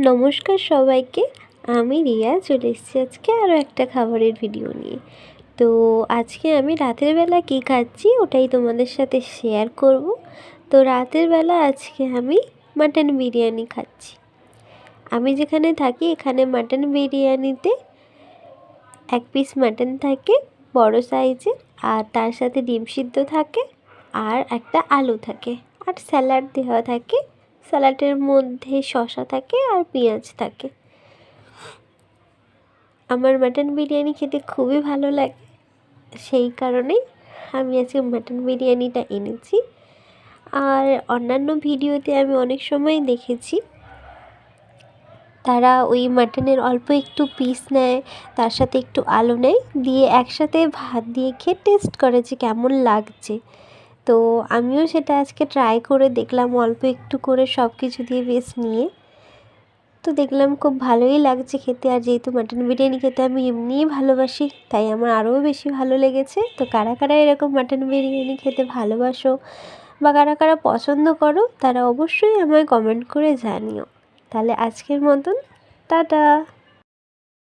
নমস্কার সবাইকে, আমি রিয়া চলে এসেছি আজকে আরও একটা খাবারের ভিডিও নিয়ে। তো আজকে আমি রাতের বেলা কী খাচ্ছি ওটাই তোমাদের সাথে শেয়ার করব। তো রাতের বেলা আজকে আমি মাটন বিরিয়ানি খাচ্ছি। আমি যেখানে থাকি এখানে মাটন বিরিয়ানিতে 1 পিস মাটন থাকে বড় সাইজের, আর তার সাথে ডিম সিদ্ধ থাকে, আর একটা আলু থাকে, আর স্যালাড দেওয়া থাকে। স্যালাডের মধ্যে শসা থাকে আর পেঁয়াজ থাকে। আমার মাটন বিরিয়ানি খেতে খুবই ভালো লাগে, সেই কারণেই আমি আজকে মাটন বিরিয়ানিটা এনেছি। আর অন্যান্য ভিডিওতে আমি অনেক সময় দেখেছি তারা ওই মাটনের অল্প একটু পিস নেয়, তার সাথে একটু আলু নেয়, দিয়ে একসাথে ভাত দিয়ে খেয়ে টেস্ট করে যে কেমন লাগছে। তো আমিও সেটা আজকে ট্রাই করে দেখলাম, অল্প একটু করে সব কিছু দিয়ে বেশ নিয়ে। তো দেখলাম খুব ভালোই লাগছে খেতে। আর যেহেতু মাটন বিরিয়ানি খেতে আমি এমনিই ভালোবাসি, তাই আমার আরও বেশি ভালো লেগেছে। তো কারা কারা এরকম মাটন বিরিয়ানি খেতে ভালোবাসো বা কারা কারা পছন্দ করো, তারা অবশ্যই আমায় কমেন্ট করে জানিও। তাহলে আজকের মতন টাটা।